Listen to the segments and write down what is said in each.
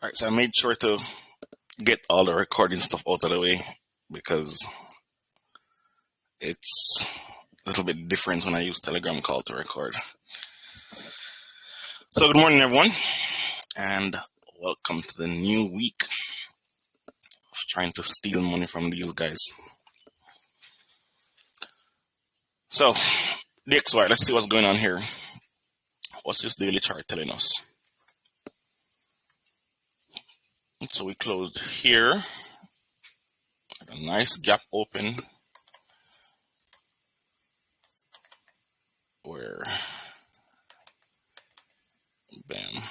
All right, so I made sure to get all the recording stuff out of the way because it's a little bit different when I use Telegram call to record. So good morning, everyone, and welcome to the new week of trying to steal money from these guys. So, DXY, let's see what's going on here. What's this daily chart telling us? So we closed here, had a nice gap open where, bam.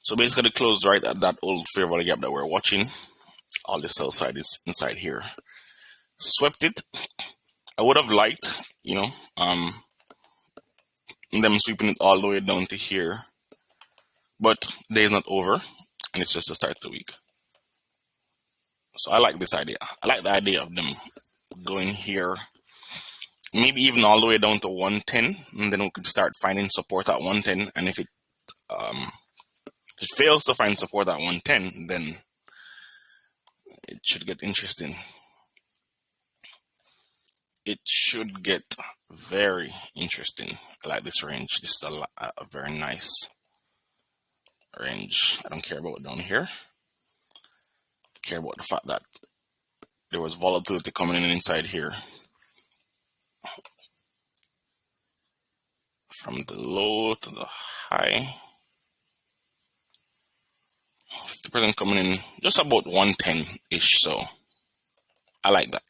So basically closed right at that old fair value gap that we're watching. All the sell side is inside here. Swept it. I would have liked, them sweeping it all the way down to here. But the day is not over, and it's just the start of the week. So I like this idea. I like the idea of them going here, maybe even all the way down to 110, and then we could start finding support at 110. And if it fails to find support at 110, then it should get interesting. It should get very interesting. I like this range. This is a very nice range. I don't care about down here. I care about the fact that there was volatility coming in inside here. From the low to the high. 50% coming in just about 110-ish, so I like that.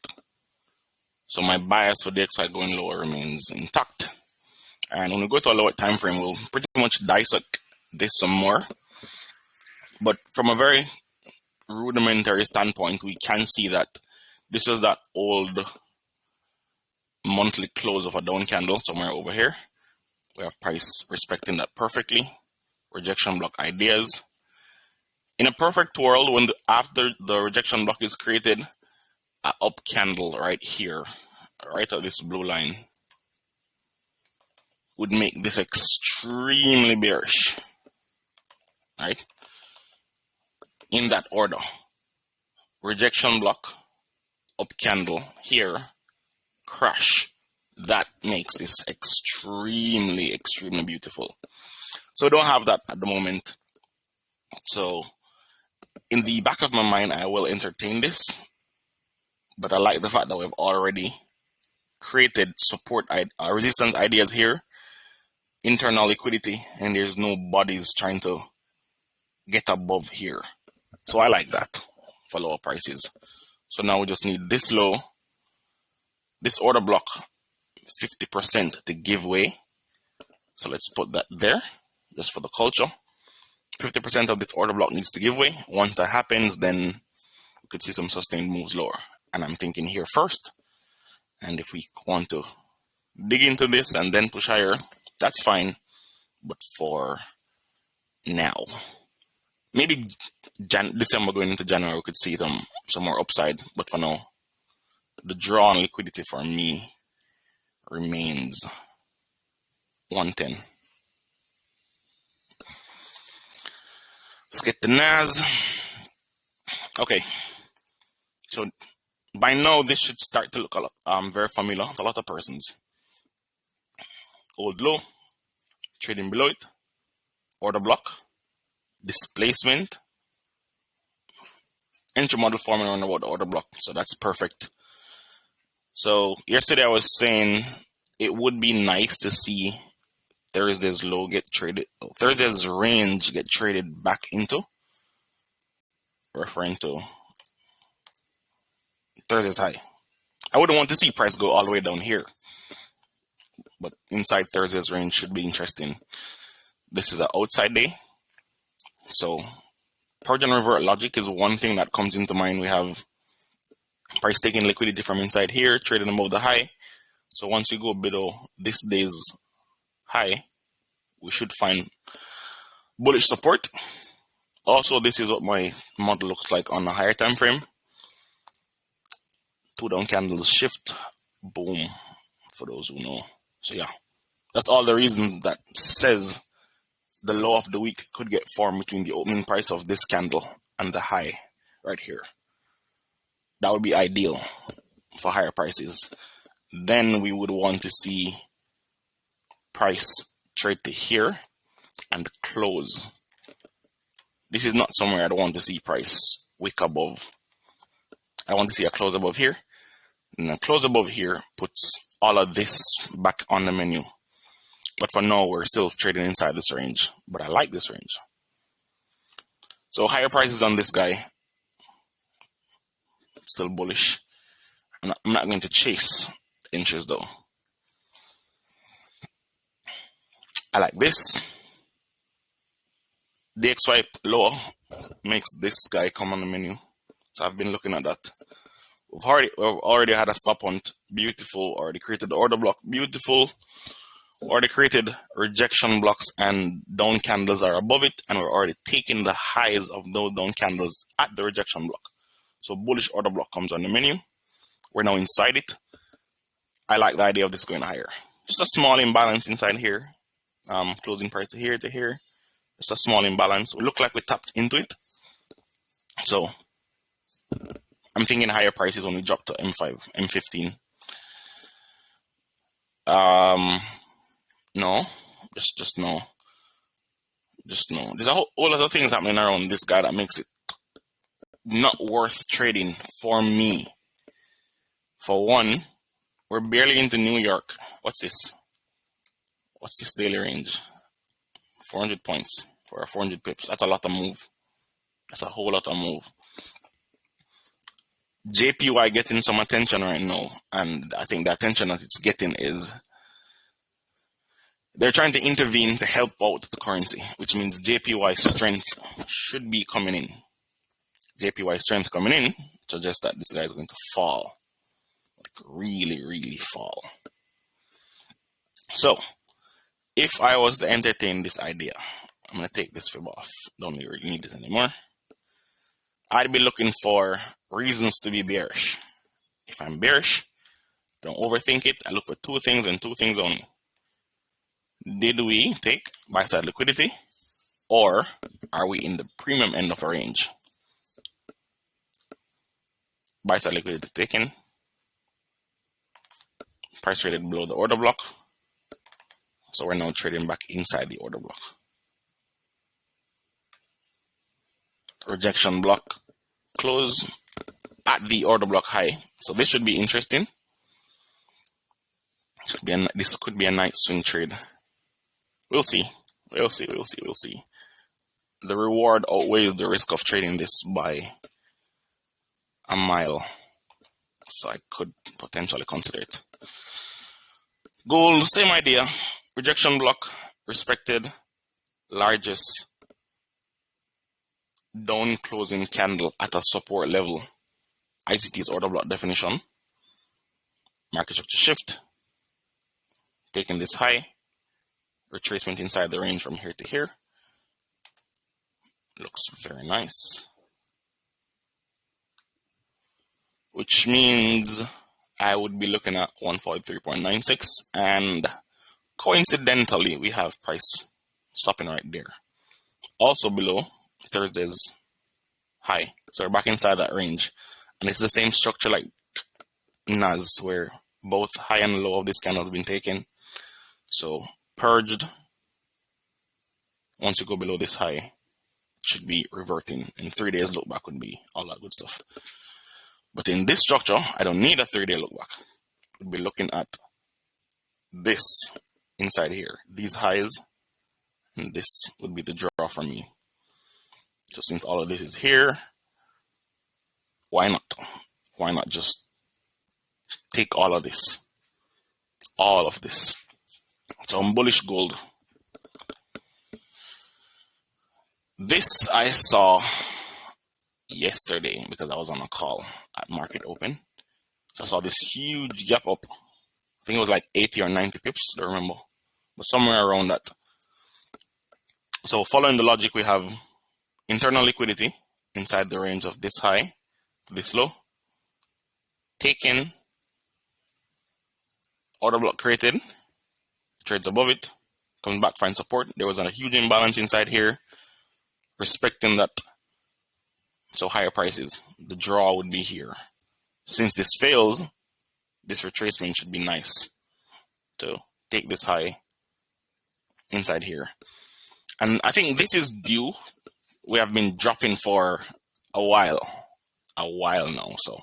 So my bias for DXY going lower remains intact. And when we go to a lower time frame, we'll pretty much dissect this some more. But from a very rudimentary standpoint, we can see that this is that old monthly close of a down candle somewhere over here. We have price respecting that perfectly. Rejection block ideas. In a perfect world, when after the rejection block is created, an up candle right here, right at this blue line, would make this extremely bearish, right? In that order, rejection block, up candle here, crash. That makes this extremely, extremely beautiful. So I don't have that at the moment. So in the back of my mind, I will entertain this, but I like the fact that we've already created support resistance ideas here, internal liquidity, and there's no bodies trying to get above here. So I like that for lower prices. So now we just need this low, this order block, 50% to give way. So let's put that there just for the culture. 50% of this order block needs to give way. Once that happens, then we could see some sustained moves lower. And I'm thinking here first. And if we want to dig into this and then push higher, that's fine. But for now, maybe December going into January, we could see some more upside. But for now, the draw on liquidity for me remains 110. Let's get the NAS. Okay. So by now, this should start to look a lot, very familiar to a lot of persons. Old low, trading below it, order block, displacement, entry model forming around about the order block. So that's perfect. So yesterday I was saying it would be nice to see Thursday's low get traded, Thursday's range get traded back into, referring to Thursday's high. I wouldn't want to see price go all the way down here, but inside Thursday's range should be interesting. This is an outside day. So Persian revert logic is one thing that comes into mind. We have price taking liquidity from inside here, trading above the high. So once we go below this day's high, we should find bullish support. Also, this is what my model looks like on a higher time frame. 2 down candles shift, boom, for those who know. So yeah, That's all the reason that says the low of the week could get formed between the opening price of this candle and the high right here. That would be ideal for higher prices. Then we would want to see price trade to here and close. This is not somewhere I'd want to see price wick above. I want to see a close above here. And a close above here puts all of this back on the menu. But for now, we're still trading inside this range. But I like this range. So higher prices on this guy. Still bullish. I'm not going to chase inches though. I like this. DXY low makes this guy come on the menu. So I've been looking at that. We've already had a stop hunt. Beautiful. Already created the order block. Beautiful. Already created rejection blocks and down candles are above it. And we're already taking the highs of those down candles at the rejection block. So bullish order block comes on the menu. We're now inside it. I like the idea of this going higher. Just a small imbalance inside here. Closing price to here to here. Just a small imbalance. We look like we tapped into it. So I'm thinking higher prices when we drop to M5, M15. No, just no. Just no. There's a whole lot of things happening around this guy that makes it not worth trading for me. For one, we're barely into New York. What's this? What's this daily range? 400 points for 400 pips. That's a lot of move. That's a whole lot of move. JPY getting some attention right now, and I think the attention that it's getting is they're trying to intervene to help out the currency, which means JPY strength should be coming in. JPY strength coming in suggests that this guy is going to fall, like really, really fall. So if I was to entertain this idea, I'm going to take this fib off. Don't really need it anymore. I'd be looking for reasons to be bearish. If I'm bearish, I don't overthink it. I look for two things and two things only. Did we take buy side liquidity, or are we in the premium end of a range? Buy side liquidity taken. Price traded below the order block. So we're now trading back inside the order block. Rejection block close at the order block high. So this should be interesting. This could be a nice swing trade. We'll see. We'll see. The reward outweighs the risk of trading this by a mile. So I could potentially consider it. Gold, same idea. Rejection block, respected, largest down closing candle at a support level. ICT's order block definition. Market structure shift. Taking this high. Retracement inside the range from here to here. Looks very nice. Which means I would be looking at 143.96, and coincidentally we have price stopping right there. Also below Thursday's high. So we're back inside that range. And it's the same structure like NAS, where both high and low of this candle has been taken. So purged. Once you go below this high, it should be reverting. In 3 days look back would be all that good stuff. But in this structure, I don't need a 3-day look back. We'll be looking at this inside here, these highs, and this would be the draw for me. So since all of this is here, why not? Why not just take all of this? All of this. So I'm bullish gold. This I saw yesterday because I was on a call at market open. So I saw this huge gap up. I think it was like 80 or 90 pips, I don't remember. But somewhere around that. So following the logic, we have internal liquidity inside the range of this high to this low. Taken, order block created, trades above it, comes back, finds support. There was a huge imbalance inside here, respecting that. So higher prices, the draw would be here. Since this fails, this retracement should be nice to take this high inside here. And I think this is due. We have been dropping for a while now. So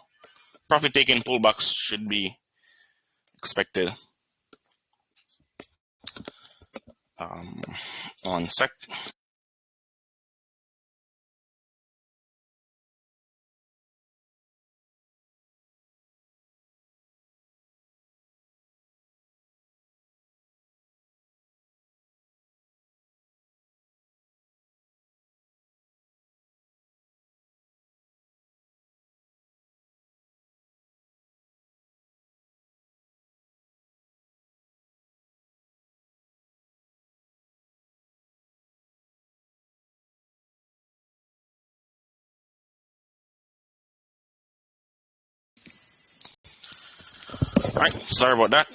profit taking pullbacks should be expected. One sec. All right, sorry about that.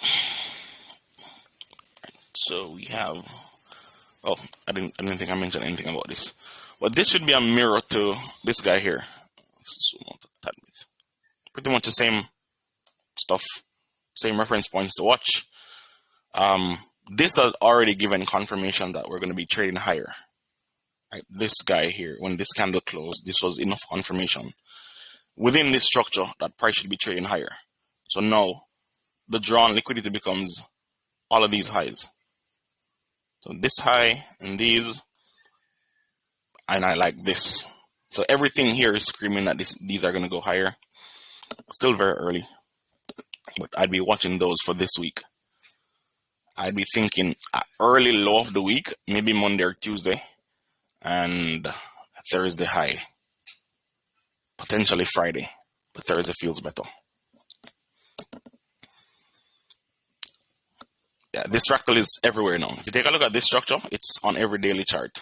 So we have, oh, I didn't think I mentioned anything about this. But this should be a mirror to this guy here. Let's zoom out a tad bit. Pretty much the same stuff, same reference points to watch. This has already given confirmation that we're going to be trading higher. Right? This guy here, when this candle closed, this was enough confirmation within this structure that price should be trading higher. So now the drawn liquidity becomes all of these highs. So this high and these, and I like this. So everything here is screaming that these are going to go higher. Still very early, but I'd be watching those for this week. I'd be thinking early low of the week, maybe Monday or Tuesday, and Thursday high. Potentially Friday, but Thursday feels better. Yeah, this fractal is everywhere now. If you take a look at this structure, it's on every daily chart.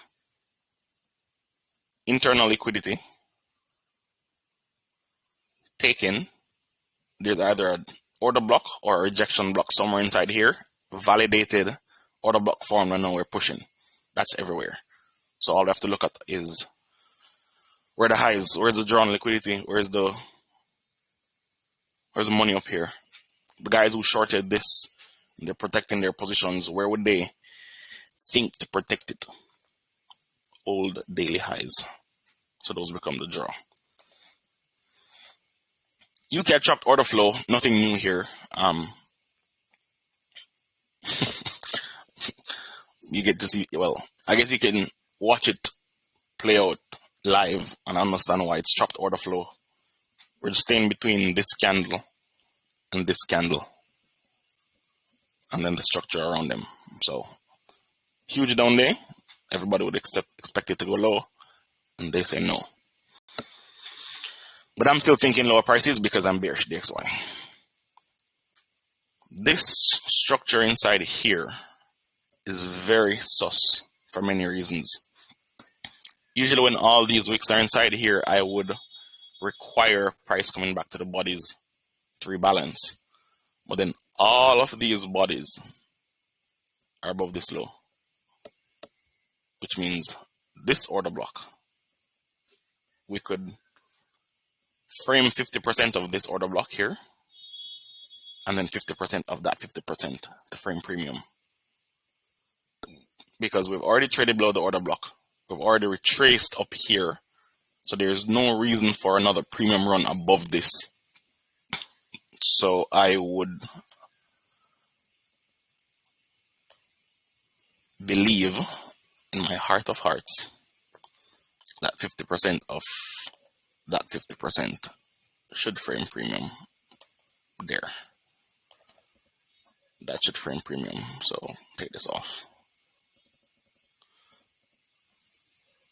Internal liquidity taken. There's either an order block or a rejection block somewhere inside here. Validated order block form, and now we're pushing. That's everywhere. So all we have to look at is where the highs, where's the drawn liquidity, where's the money up here. The guys who shorted this, they're protecting their positions. Where would they think to protect it? Old daily highs. So those become the draw. You can chopped order flow, nothing new here. You get to see, well, I guess you can watch it play out live and understand why it's chopped order flow. We're just staying between this candle and this candle, and then the structure around them. So huge down day. Everybody would expect it to go low, and they say no. But I'm still thinking lower prices because I'm bearish DXY. This structure inside here is very sus for many reasons. Usually when all these wicks are inside here, I would require price coming back to the bodies to rebalance. But then all of these bodies are above this low, which means this order block, we could frame 50% of this order block here, and then 50% of that 50% to frame premium. Because we've already traded below the order block. We've already retraced up here. So there's no reason for another premium run above this. So I would believe in my heart of hearts that 50% of that 50% should frame premium there. That should frame premium. So take this off.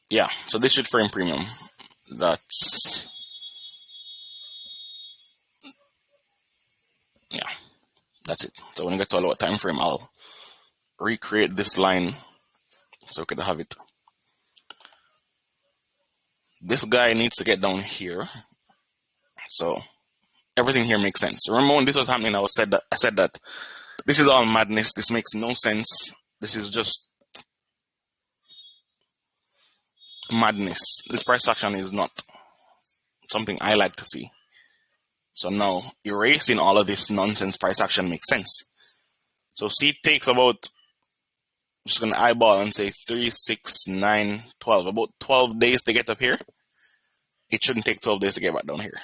Yeah, so this should frame premium. That's, yeah, that's it. So when I get to a lower time frame, I'll recreate this line so we could have it. This guy needs to get down here. So everything here makes sense. Remember when this was happening, I said that This is all madness. This makes no sense. This is just madness. This price action is not something I like to see. So now erasing all of this nonsense price action makes sense. So see, it takes about, just gonna eyeball and say 3, 6, 9, 12, about 12 days to get up here. It shouldn't take 12 days to get back down here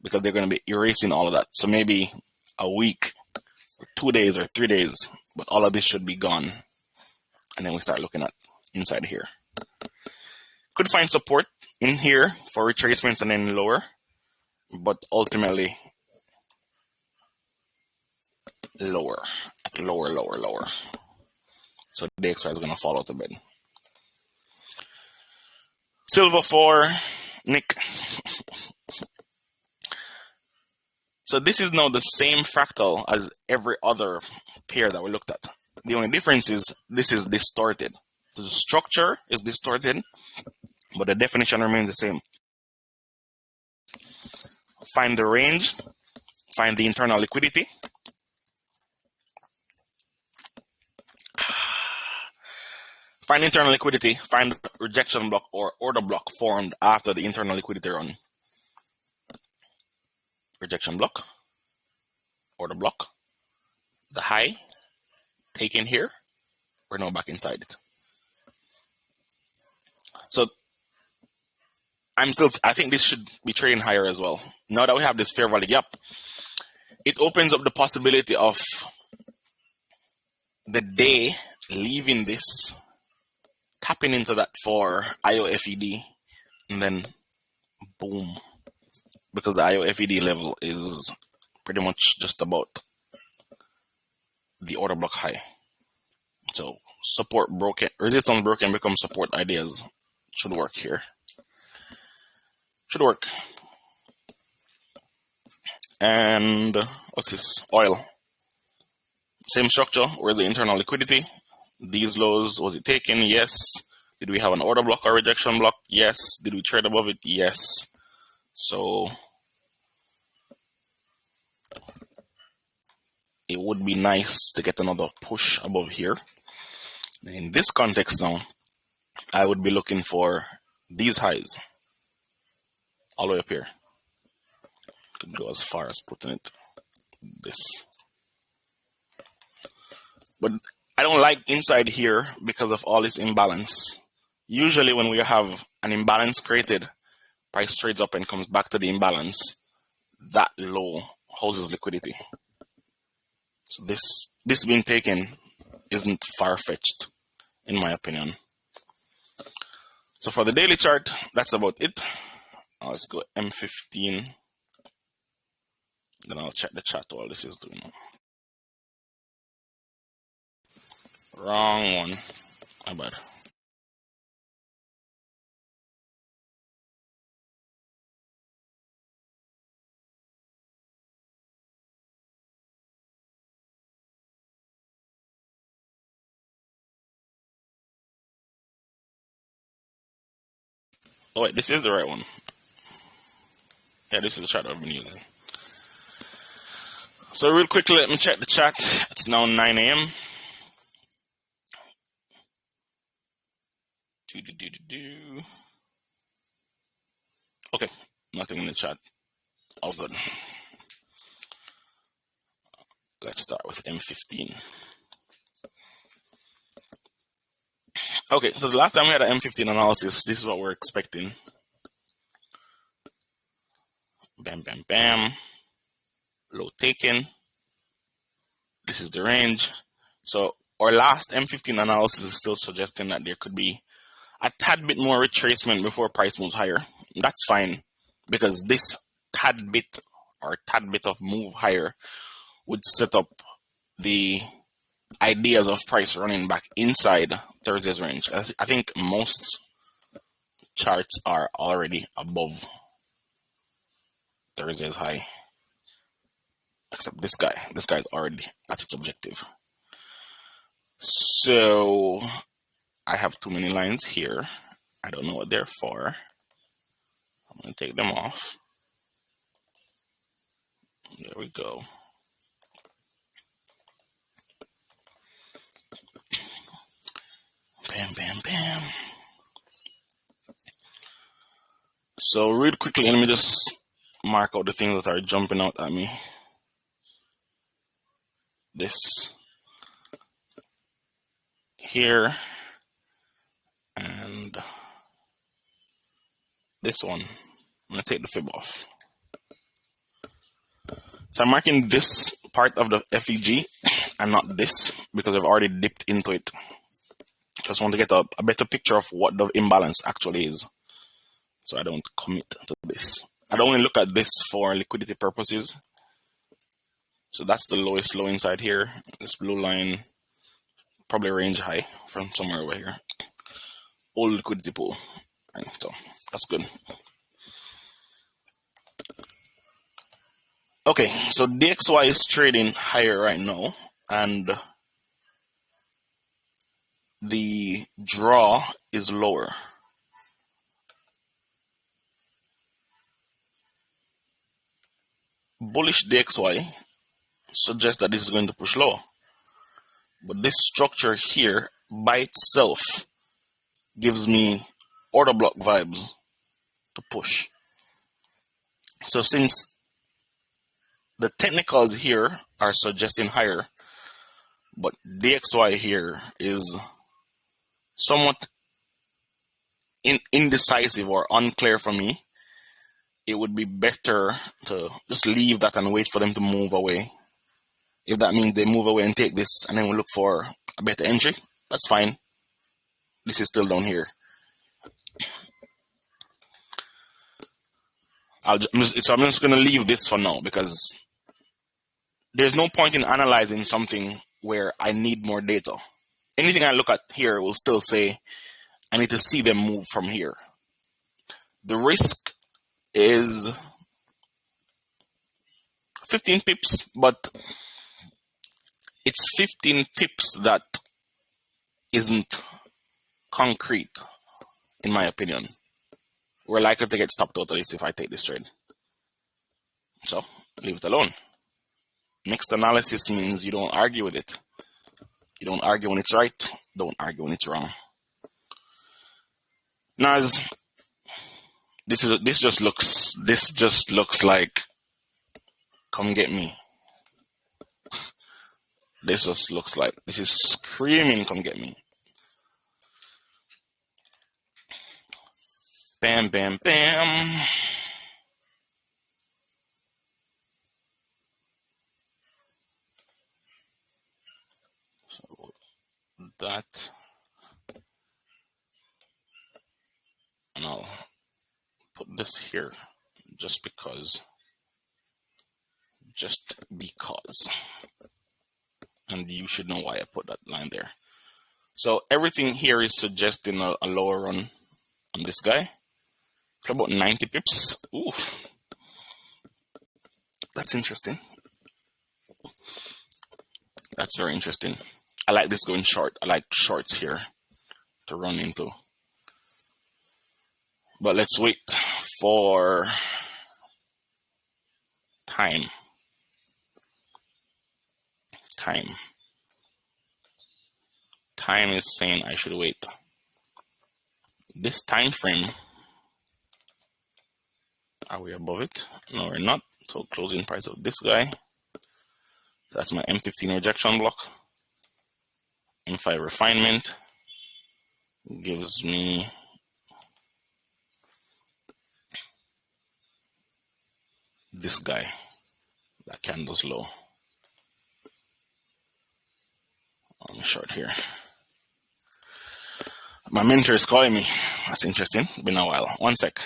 because they're gonna be erasing all of that. So maybe a week, or 2 days, or 3 days, but all of this should be gone. And then we start looking at inside here. Could find support in here for retracements and then lower, but ultimately lower, lower. So the DXY is gonna fall out of bed. Silver for Nick. So this is now the same fractal as every other pair that we looked at. The only difference is this is distorted. So the structure is distorted, but the definition remains the same. Find the range, find the internal liquidity. Find internal liquidity, find rejection block or order block formed after the internal liquidity run. Rejection block, order block, the high taken here, we're now back inside it. So I think this should be trading higher as well. Now that we have this fair value gap, it opens up the possibility of the day leaving this, tapping into that for IOFED, and then boom, because the IOFED level is pretty much just about the order block high. So support broken, resistance broken becomes support ideas. Should work here. Should work. And what's this? Oil. Same structure. Where's the internal liquidity? These lows, was it taken? Yes. Did we have an order block or rejection block? Yes. Did we trade above it? Yes. So it would be nice to get another push above here. In this context now, I would be looking for these highs all the way up here. Could go as far as putting it this. But I don't like inside here because of all this imbalance. Usually when we have an imbalance created, price trades up and comes back to the imbalance, that low houses liquidity. So this being taken isn't far-fetched, in my opinion. So for the daily chart, that's about it. Let's go M15. Then I'll check the chat while this is doing. Wrong one. My bad. Oh wait, this is the right one. Yeah, this is the chart I've been using. So real quickly, let me check the chat. It's now 9 a.m. Okay, nothing in the chat. All good. Let's start with M15. Okay, so the last time we had an M15 analysis, this is what we're expecting. Bam, bam, bam. Low taken. This is the range. So our last M15 analysis is still suggesting that there could be a tad bit more retracement before price moves higher. That's fine, because this tad bit of move higher would set up the ideas of price running back inside Thursday's range. I think most charts are already above Thursday's high, except this guy. This guy's already at its objective. So I have too many lines here. I don't know what they're for. I'm going to take them off. There we go. bam. So real quickly, let me just mark out the things that are jumping out at me. This here and this one. I'm gonna take the fib off. So I'm marking this part of the FEG and not this because I've already dipped into it. Just want to get a better picture of what the imbalance actually is, so I don't commit to this. I don't only look at this for liquidity purposes. So that's the lowest low inside here. This blue line, probably range high from somewhere over here. Old liquidity pool. Right, so that's good. Okay, so DXY is trading higher right now, and the draw is lower. Bullish DXY suggests that this is going to push lower. But this structure here by itself gives me order block vibes to push. So since the technicals here are suggesting higher, but DXY here is somewhat indecisive or unclear for me, it would be better to just leave that and wait for them to move away. If that means they move away and take this and then we look for a better entry, that's fine. This is still down here. I'm just going to leave this for now because there's no point in analyzing something where I need more data. Anything I look at here will still say I need to see them move from here. The risk is 15 pips, but it's 15 pips that isn't concrete, in my opinion. We're likely to get stopped out of this if I take this trade. So leave it alone. Mixed analysis means you don't argue with it. You don't argue when it's right. Don't argue when it's wrong. Now, this just looks like come get me. This just looks like this is screaming come get me. Bam, bam, bam. So that, and I'll put this here just because. And you should know why I put that line there. So everything here is suggesting a lower run on this guy for about 90 pips. Ooh, that's interesting. That's very interesting. I like this going short. I like shorts here to run into. But let's wait for time. Time is saying I should wait. This time frame, are we above it? No, we're not. So closing price of this guy. That's my M15 rejection block. M5 refinement gives me this guy. That candle's low. I'm short here. My mentor is calling me. That's interesting. Been a while. One sec.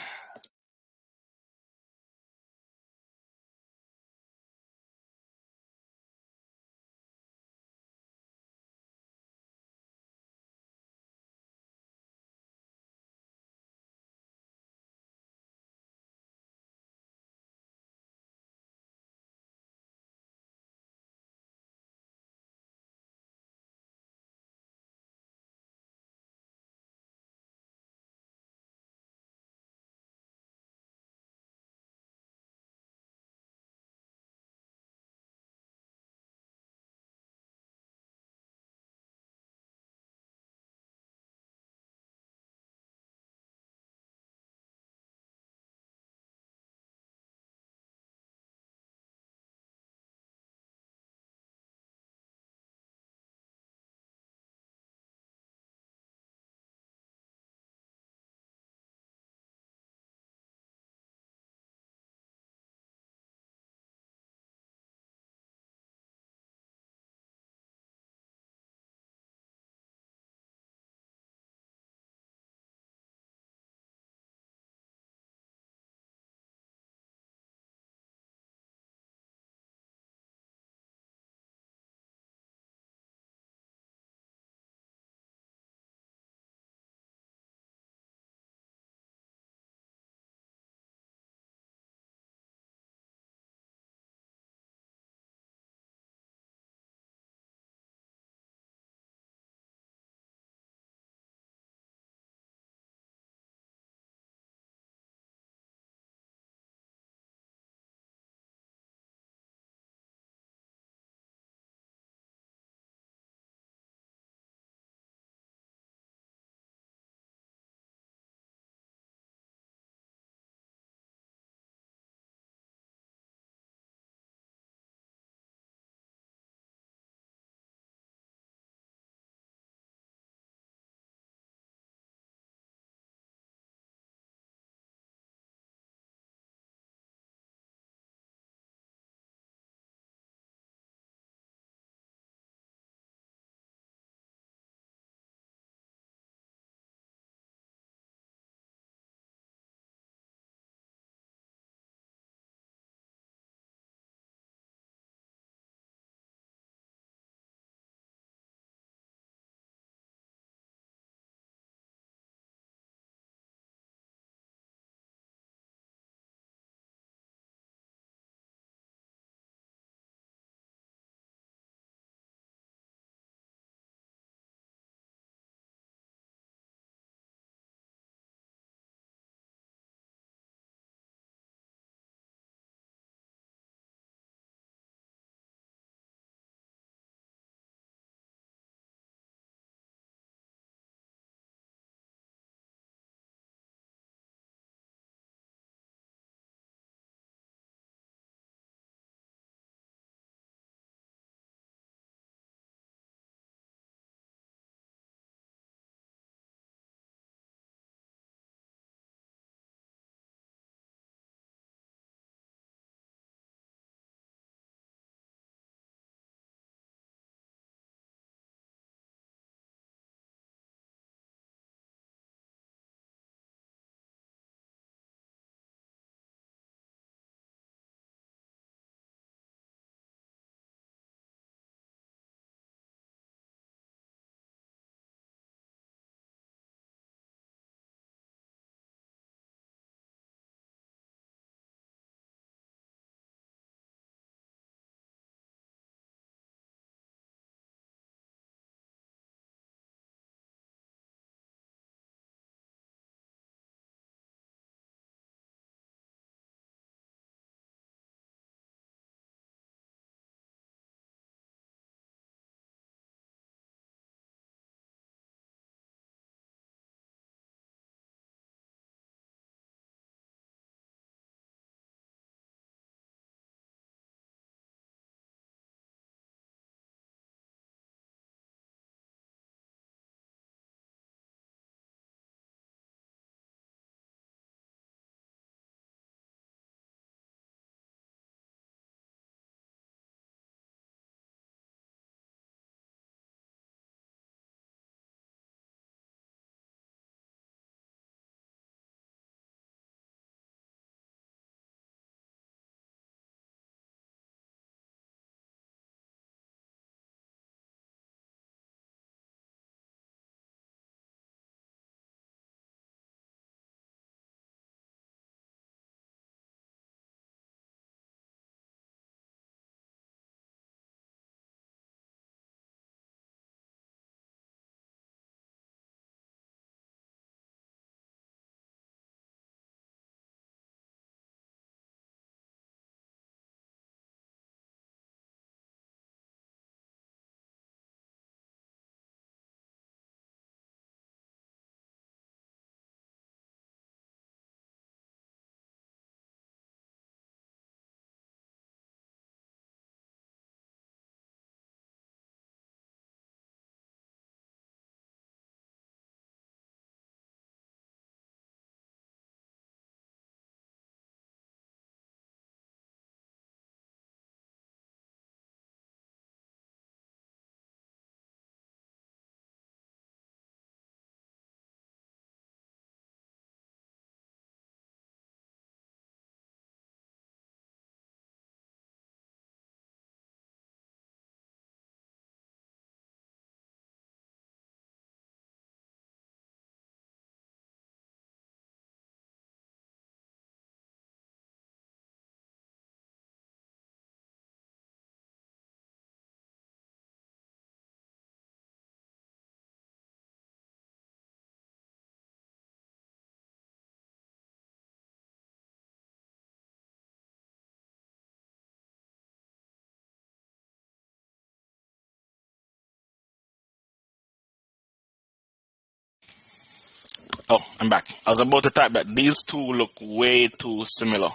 Oh, I'm back. I was about to type that these two look way too similar.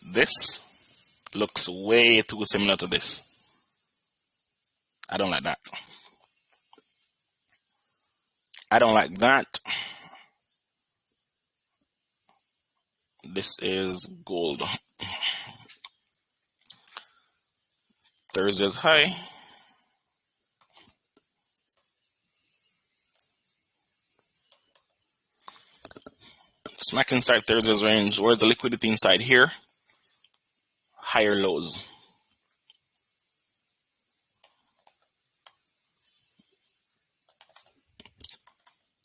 This looks way too similar to this. I don't like that. I don't like that. This is gold. Thursday's high. Smack inside Thursday's range. Where's the liquidity inside here? Higher lows.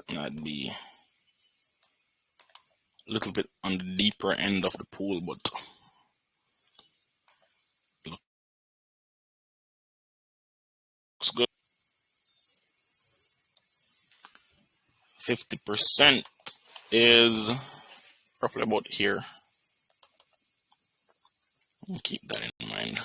That'd be a little bit on the deeper end of the pool, but looks good. 50% is roughly about here. Keep that in mind.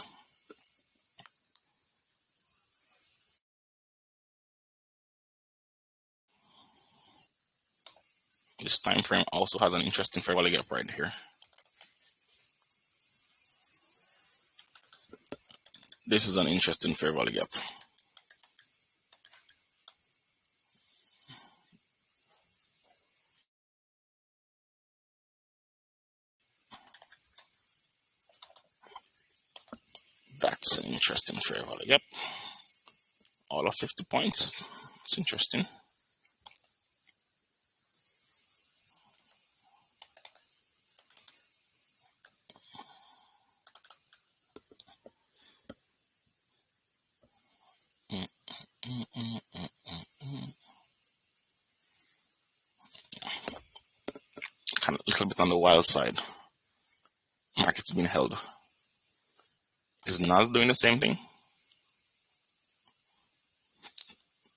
This time frame also has an interesting fair value gap right here. This is an interesting fair value gap. That's an interesting fair value gap. All of 50 points. It's interesting. Kind of a little bit on the wild side. Market's been held. Is NAS doing the same thing?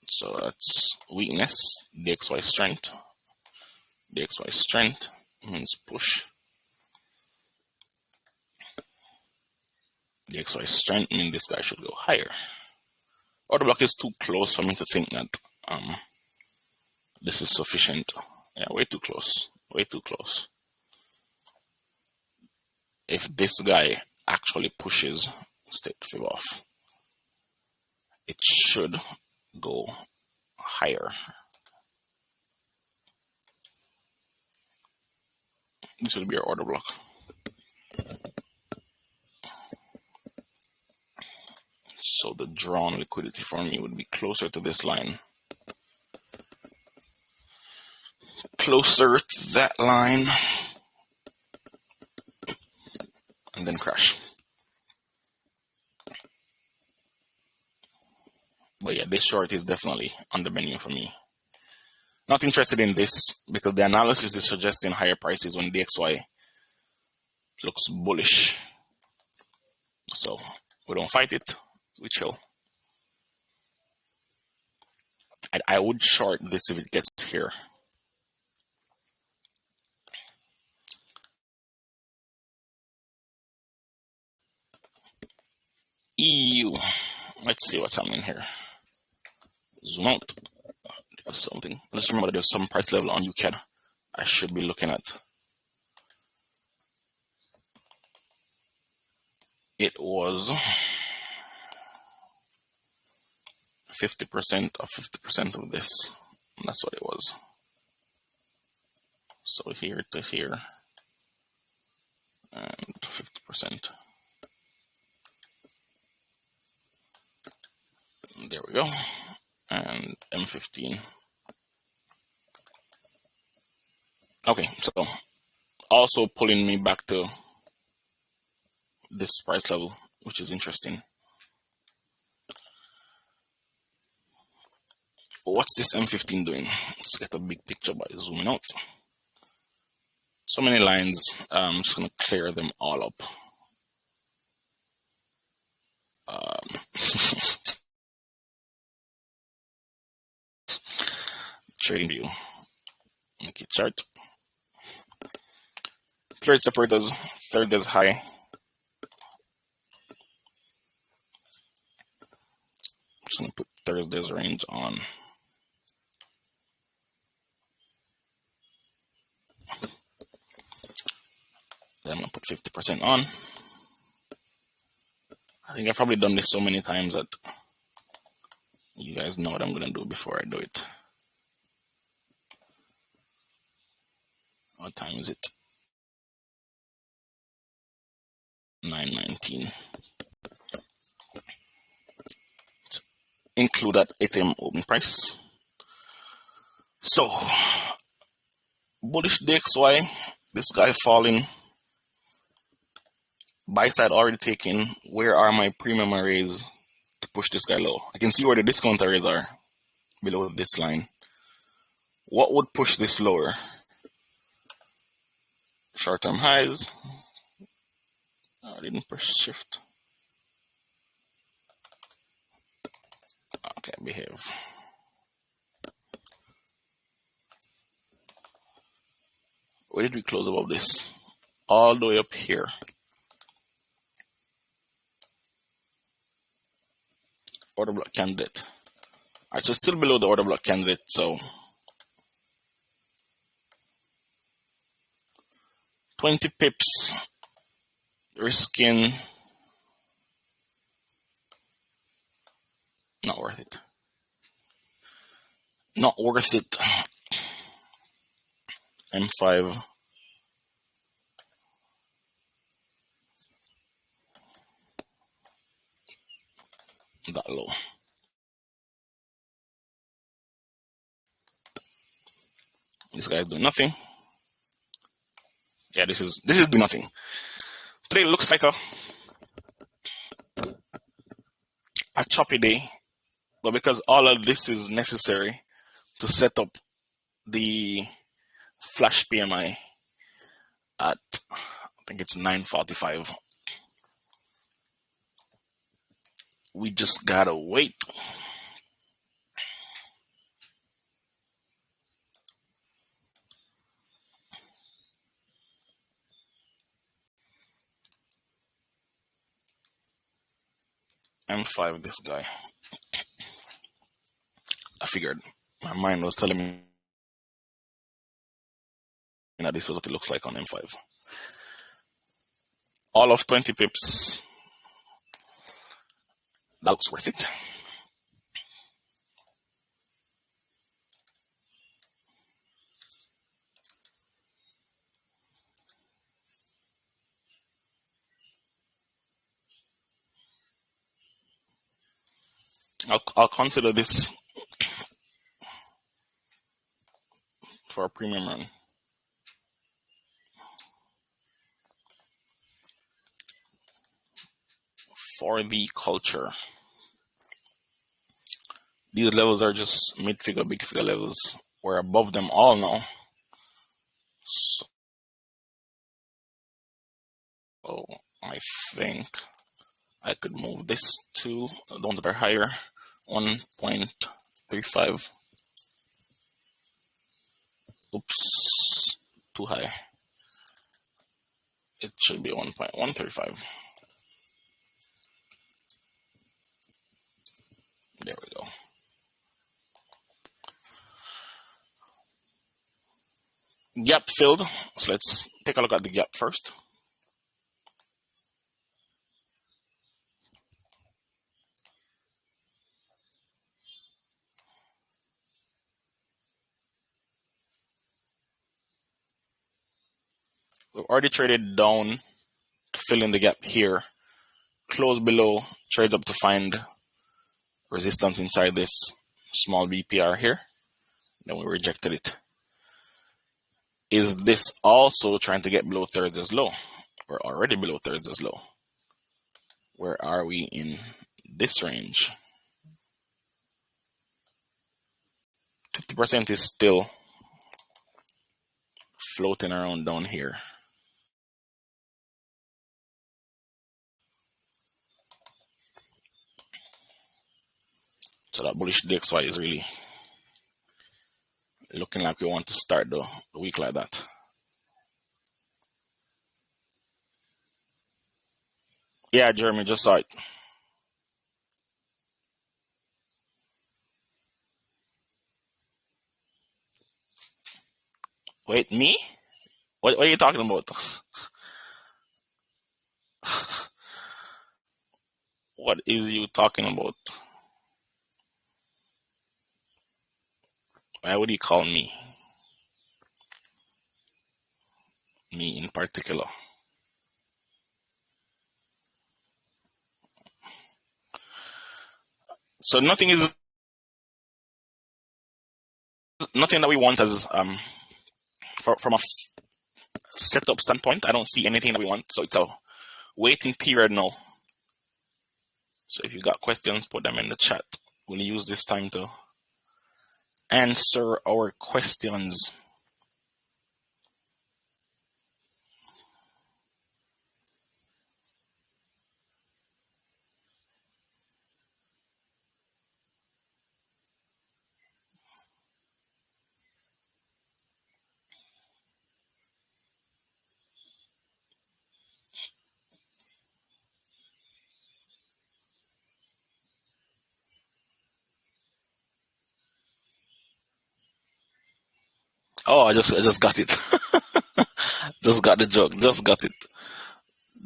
So that's weakness, DXY strength. DXY strength means push. DXY strength means this guy should go higher. Order block is too close for me to think that this is sufficient. Yeah, way too close. Way too close. If this guy actually pushes, let's take the fib off, it should go higher. This will be our order block. So the drawn liquidity for me would be closer to this line. Closer to that line. And then crash. But yeah, this short is definitely on the menu for me. Not interested in this because the analysis is suggesting higher prices when DXY looks bullish. So we don't fight it, we chill. I would short this if it gets here. EU. Let's see what's happening here. Zoom out. There's something. Let's remember that there's some price level on UCAD I should be looking at. It was 50% of 50% of this. That's what it was. So here to here and 50%. There we go. And M15. Okay, so also pulling me back to this price level, which is interesting. What's this M15 doing? Let's get a big picture by zooming out. So many lines, I'm just going to clear them all up. Trading view, make it chart. Period separators, third is high. I'm just going to put Thursday's range on. I'm gonna put 50% on. I think I've probably done this so many times that you guys know what I'm gonna do before I do it. What time is it? 9:19. Include that 8 a.m. open price. So bullish DXY, this guy falling, buy side already taken. Where are my premium arrays to push this guy low? I can see where the discount arrays are below this line. What would push this lower? Short-term highs. Oh, I didn't push shift. Okay, behave. Where did we close above this? All the way up here. Order block candidate. Alright, so still below the order block candidate, so 20 pips, risking, not worth it. Not worth it. M5. That low. This guy's doing nothing. Yeah, this is doing nothing. Today looks like a choppy day, but because all of this is necessary to set up the flash PMI at, I think it's 9:45. We just gotta wait. M5, this guy. I figured. My mind was telling me that this is what it looks like on M5. All of 20 pips. That looks worth it. I'll consider this for a premium run. For the culture. These levels are just mid-figure, big-figure levels. We're above them all now. So I think I could move this to the ones that are higher. 1.35. Oops, too high. It should be 1.135. There we go. Gap filled. So let's take a look at the gap first. We've already traded down to fill in the gap here. Close below, trades up to find resistance inside this small BPR here. Then we rejected it. Is this also trying to get below Thursday's low? We're already below Thursday's low. Where are we in this range? 50% is still floating around down here. So that bullish DXY is really looking like we want to start the week like that. Yeah, Jeremy, just saw it. Wait, me? What are you talking about? What is you talking about? Why would you call me? Me in particular. So nothing that we want as from a setup standpoint. I don't see anything that we want. So it's a waiting period now. So if you got questions, put them in the chat. We'll use this time to answer our questions. Oh, I just got it. Just got the joke. Just got it.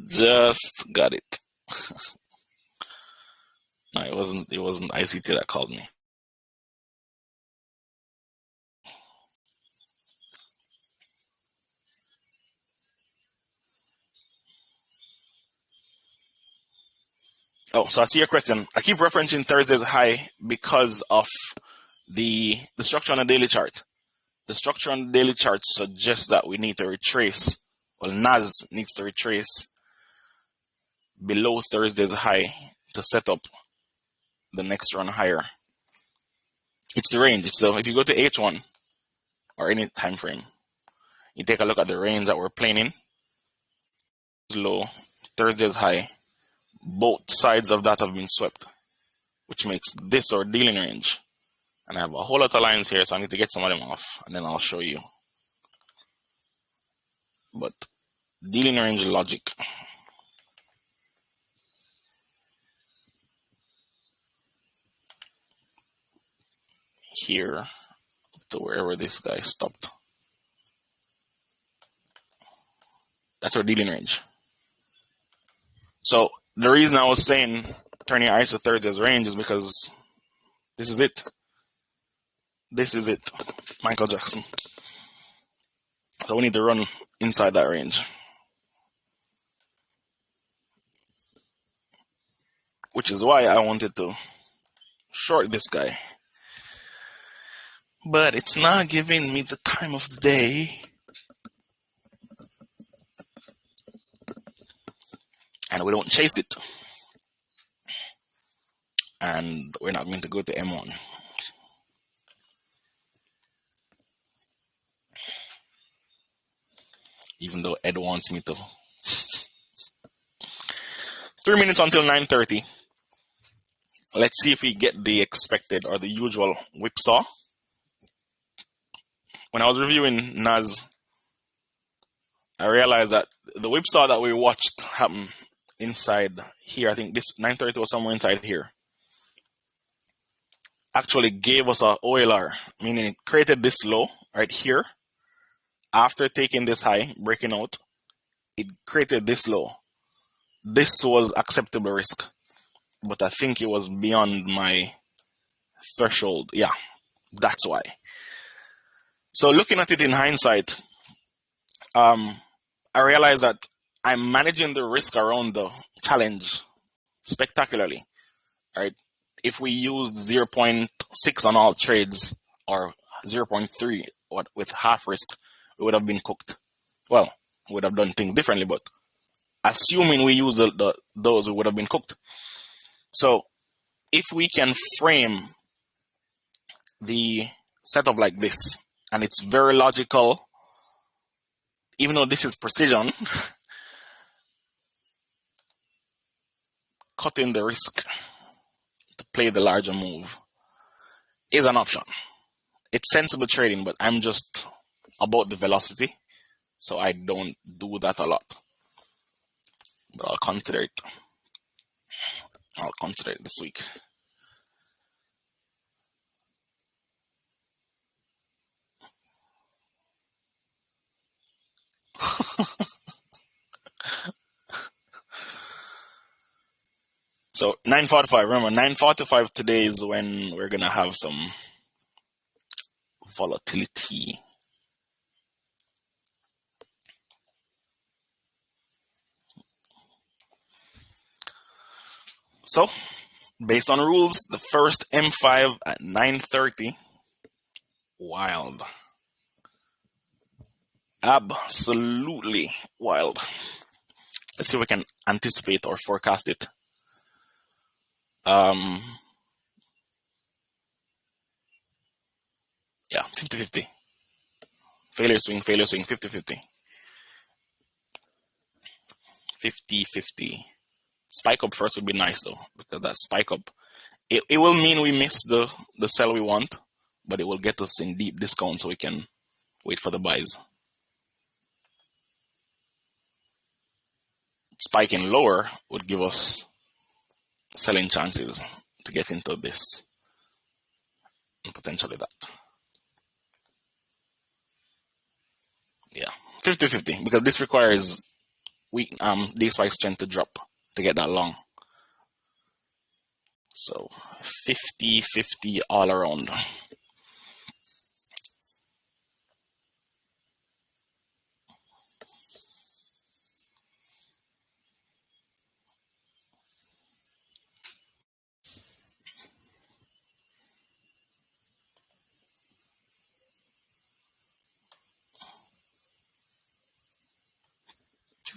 Just got it. No, it wasn't ICT that called me. Oh, so I see your question. I keep referencing Thursday's high because of the structure on the daily chart. The structure on the daily chart suggests that we need to retrace. Well, NAS needs to retrace below Thursday's high to set up the next run higher. It's the range. So if you go to H1 or any time frame, you take a look at the range that we're playing in. Low, Thursday's high. Both sides of that have been swept, which makes this our dealing range. And I have a whole lot of lines here, so I need to get some of them off, and then I'll show you. But dealing range logic. Here, up to wherever this guy stopped. That's our dealing range. So the reason I was saying turn your eyes to Thursday's range is because this is it. This is it, Michael Jackson. So we need to run inside that range. Which is why I wanted to short this guy. But it's not giving me the time of the day. And we don't chase it. And we're not going to go to M1. Even though Ed wants me to. 3 minutes until 9:30. Let's see if we get the expected or the usual whipsaw. When I was reviewing NAS, I realized that the whipsaw that we watched happen inside here, I think this 9:30 was somewhere inside here, actually gave us a OLR, meaning it created this low right here. After taking this high, breaking out, it created this low. This was acceptable risk, but I think it was beyond my threshold. Yeah, that's why. So looking at it in hindsight, I realized that I'm managing the risk around the challenge spectacularly, right? If we used 0.6 on all trades or 0.3 with half risk, we would have been cooked. Well, we would have done things differently, but assuming we use those, we would have been cooked. So if we can frame the setup like this, and it's very logical, even though this is precision, cutting the risk to play the larger move is an option. It's sensible trading, but I'm just about the velocity, so I don't do that a lot. But I'll consider it. I'll consider it this week. So 9:45. Remember, 9:45 today is when we're gonna have some volatility. So, based on rules, the first M5 at 9:30. Wild. Absolutely wild. Let's see if we can anticipate or forecast it. Yeah, 50-50. Failure swing, 50-50. 50-50. Spike up first would be nice though, because that spike up, it will mean we miss the sell we want, but it will get us in deep discount so we can wait for the buys. Spiking lower would give us selling chances to get into this and potentially that. Yeah, 50-50, because this requires weak DXY strength to drop to get that long. So 50-50 all around.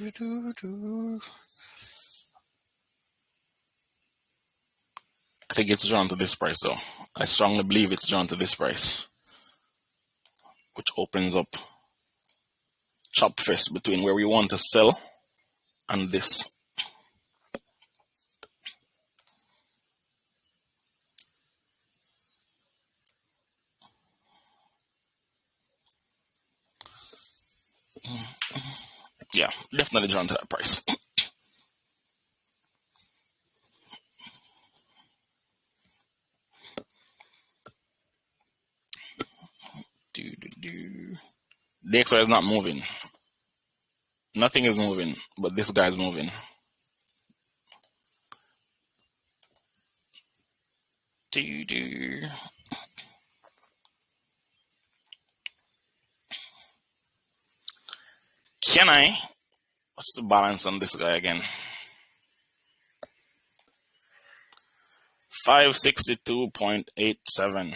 I think it's drawn to this price though. I strongly believe it's drawn to this price, which opens up chop fest between where we want to sell and this. Yeah, definitely drawn to that price. DXY is not moving. Nothing is moving, but this guy's moving. Can I? What's the balance on this guy again? 562.87.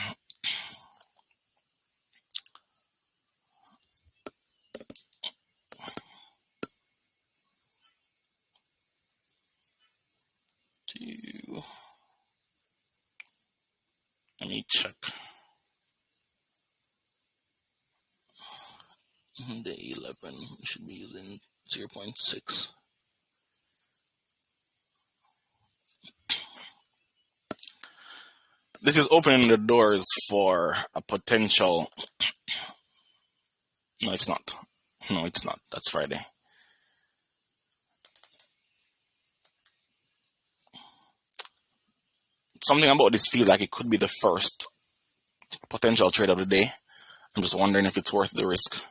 Let me check. The 11 should be using 0.6. This is opening the doors for a potential. No, it's not. No, it's not. That's Friday. Something about this feels like it could be the first potential trade of the day. I'm just wondering if it's worth the risk.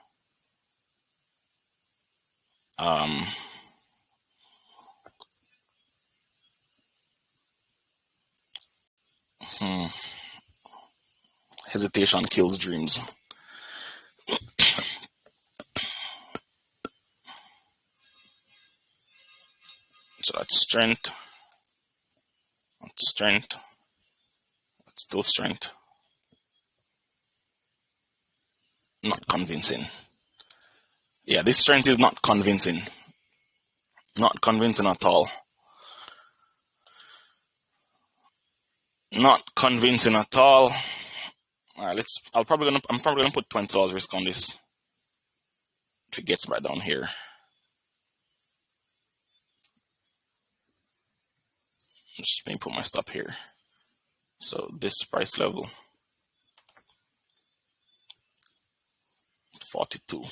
Hesitation kills dreams. So that's strength. That's strength. That's still strength. Not convincing. Yeah, this strength is not convincing. Not convincing at all. Not convincing at all. All right, I'm probably gonna put $20 risk on this if it gets right down here. Just maybe put my stop here. So this price level, 42.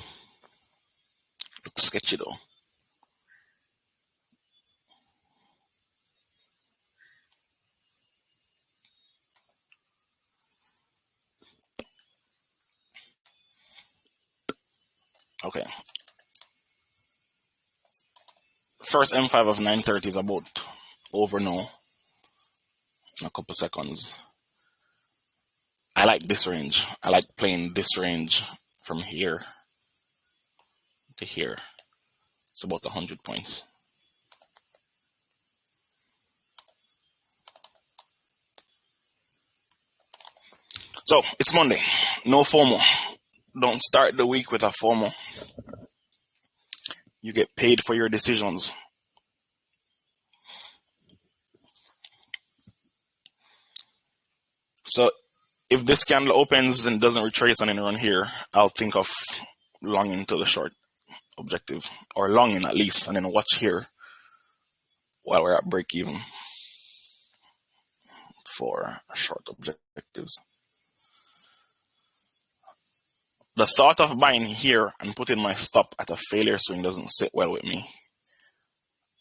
Looks sketchy though. Okay. First M5 of 930 is about over now. in a couple seconds. I like this range. I like playing this range from here to here. It's about 100 points. So it's Monday. No FOMO. Don't start the week with a FOMO. You get paid for your decisions. So if this candle opens and doesn't retrace on any run here, I'll think of longing to the short objective, or longing at least, and then watch here while we're at break even for short objectives. The thought of buying here and putting my stop at a failure swing doesn't sit well with me.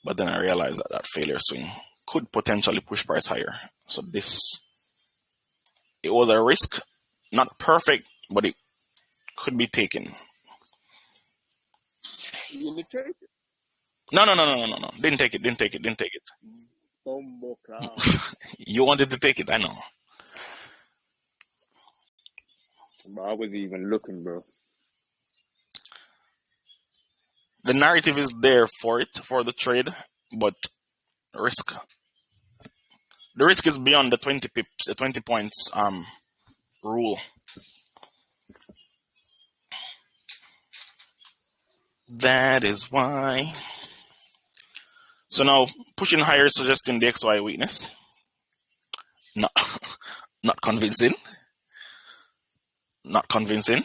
But then I realized that that failure swing could potentially push price higher. So it was a risk, not perfect, but it could be taken. You didn't take it? No. Didn't take it. You wanted to take it, I know. But I was even looking, bro. The narrative is there for the trade, but the risk is beyond the 20 pips, the 20 points rule. That is why. So now pushing higher, suggesting the XY weakness. Not convincing. Not convincing.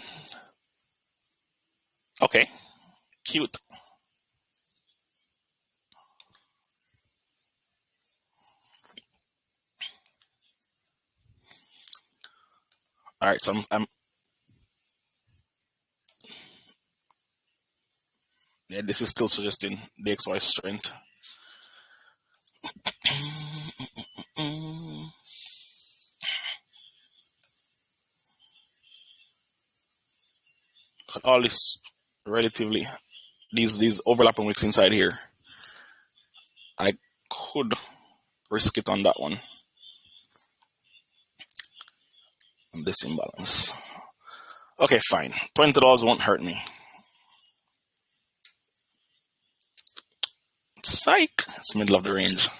Okay, cute. All right, so yeah, this is still suggesting the XY strength. But all this relatively, these overlapping wicks inside here, I could risk it on that one. On this imbalance. Okay, fine. $20 won't hurt me. Psych. It's middle of the range.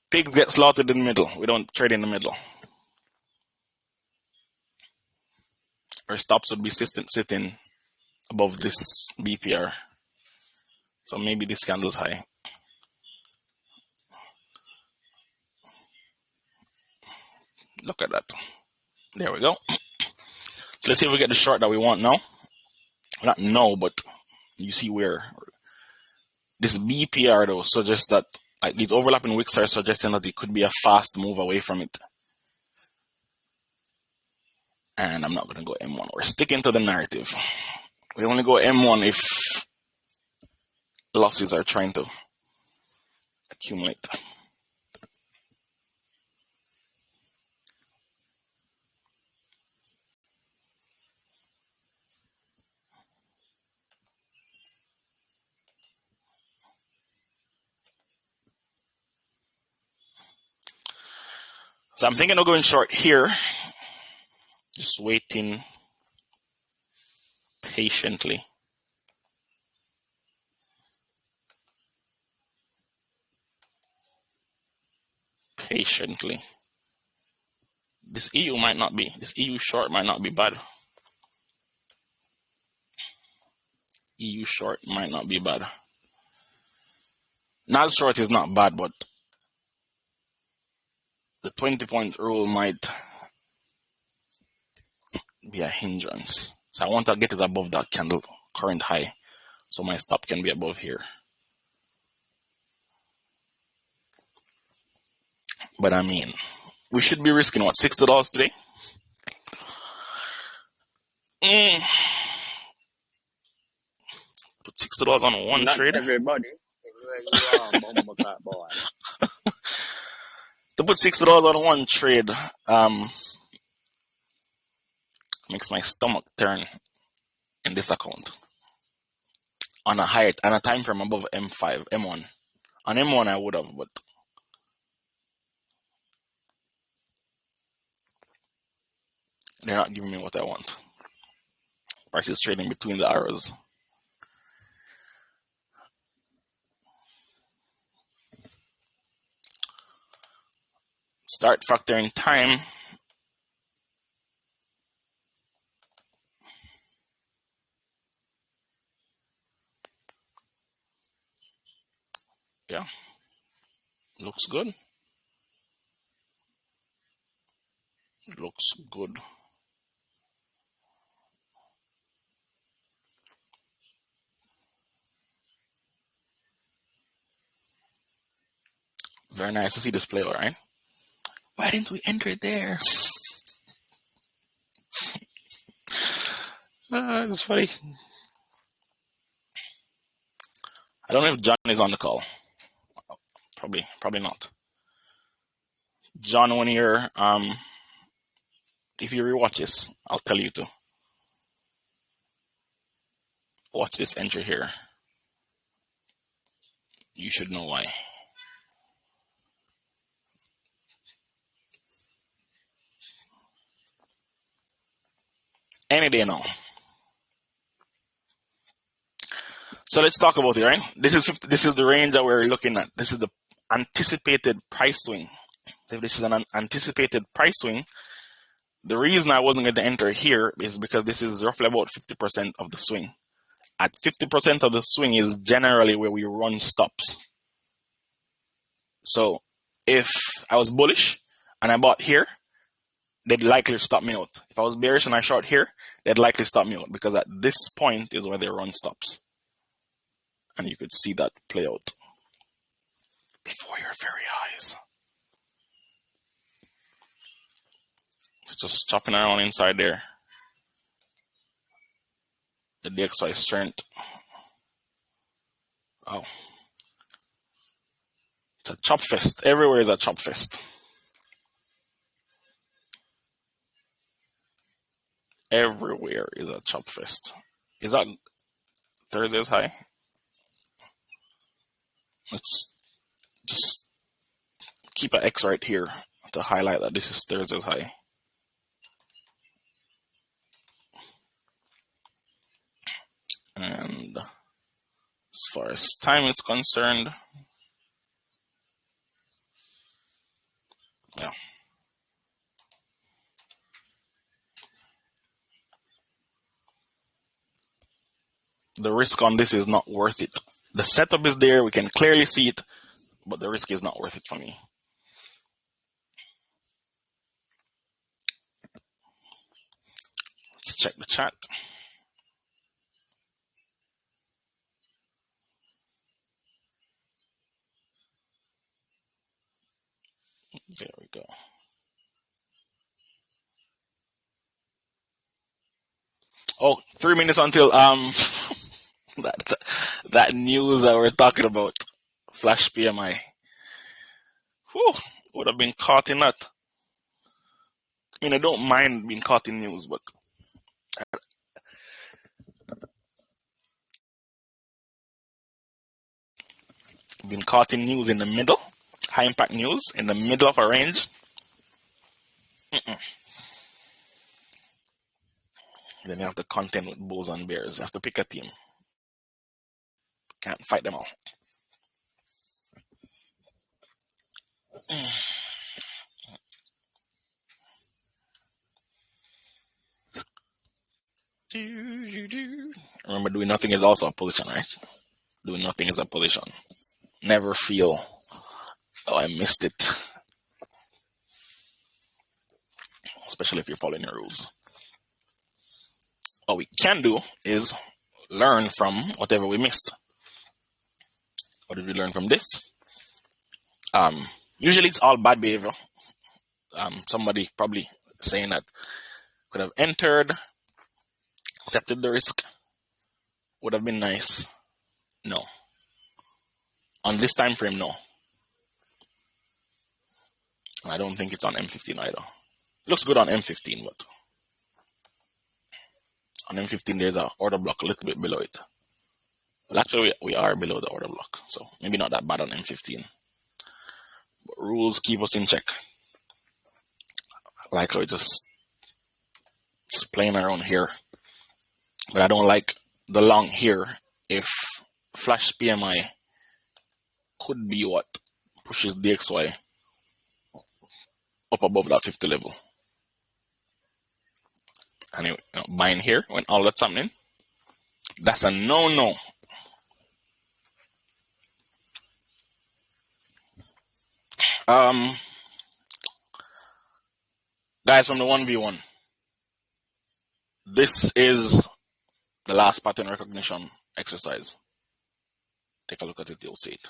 Pigs get slaughtered in the middle. We don't trade in the middle. Our stops would be sitting above this BPR. So maybe this candle's high. Look at that. There we go. So let's see if we get the short that we want now. Not no, but you see where this BPR though suggests that like these overlapping wicks are suggesting that it could be a fast move away from it. And I'm not going to go M1. We're sticking to the narrative. We only go M1 if losses are trying to accumulate. So I'm thinking of going short here. Just waiting patiently. This EU short might not be bad. EU short might not be bad. NAS short is not bad, but the 20-point rule might be a hindrance. So I want to get it above that candle current high, so my stop can be above here. But I mean, we should be risking what, $60 today? Put $60 on one trade. Everybody. To put $60 on one trade makes my stomach turn in this account. on a time frame above M5, M1. On M1 I would have, but they're not giving me what I want. Price is trading between the arrows. Start factoring time. Yeah, looks good. Looks good. Very nice to see this play, all right? Why didn't we enter it there? It's funny. I don't know if John is on the call. Probably not. John, when you're if you rewatch this, I'll tell you to watch this entry here. You should know why. Any day now. So let's talk about it, right? This is the range that we're looking at. This is the anticipated price swing. If this is an anticipated price swing, the reason I wasn't going to enter here is because this is roughly about 50% of the swing. At 50% of the swing is generally where we run stops. So if I was bullish and I bought here, they'd likely stop me out. If I was bearish and I short here, they'd likely stop me out because at this point is where they run stops. And you could see that play out before your very eyes. Just chopping around inside there. The DXY strength. Oh. It's a chop fest. Everywhere is a chop fest. Everywhere is a chop fest. Is that Thursday's high? Let's just keep an X right here to highlight that this is Thursday's high. And as far as time is concerned, yeah. The risk on this is not worth it. The setup is there, we can clearly see it, but the risk is not worth it for me. Let's check the chat. There we go. Oh, 3 minutes until that news that we're talking about, flash PMI. Whew, would have been caught in that. I mean, I don't mind being caught in news, but being caught in news in the middle, high impact news in the middle of a range. Then you have to contend with bulls and bears. You have to pick a team. Can't fight them all. Remember, doing nothing is also a position, right? Doing nothing is a position. Never feel, oh, I missed it. Especially if you're following your rules. What we can do is learn from whatever we missed. What did we learn from this? Usually it's all bad behavior. Somebody probably saying that could have entered, accepted the risk, would have been nice. No. On this time frame, no. I don't think it's on M15 either. It looks good on M15, but on M15 there's an order block a little bit below it. Well, actually, we are below the order block, so maybe not that bad on M15. But rules keep us in check. Like we're just playing around here. But I don't like the long here if flash PMI could be what pushes DXY up above that 50 level. And buying here when all that's happening, that's a no-no. Guys, from the 1v1, this is the last pattern recognition exercise. Take a look at it, you'll see it.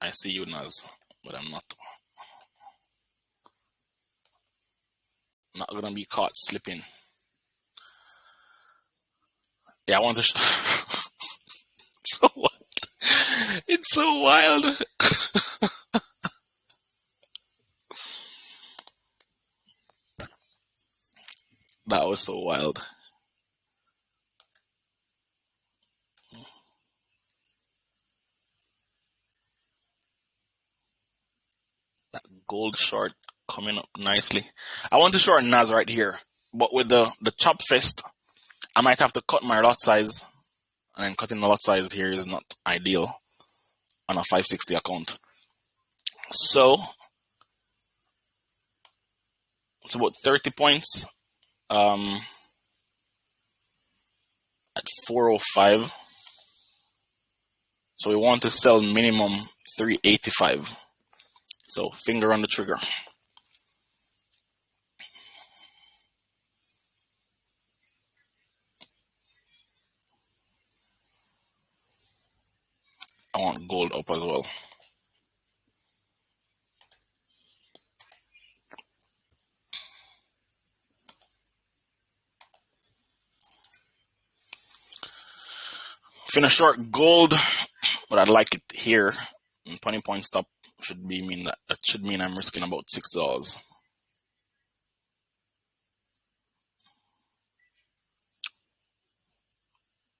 I see you, Naz, but I'm not gonna be caught slipping. Yeah, I want to so what? It's so wild. That was so wild. That gold short coming up nicely. I want to short Naz right here, but with the chop fest, I might have to cut my lot size, and then cutting the lot size here is not ideal on a 560 account. So it's about 30 points at 405. So we want to sell minimum 385. So finger on the trigger. I want gold up as well. Finish short gold, but I'd like it here. 20 point stop should mean I'm risking about $6.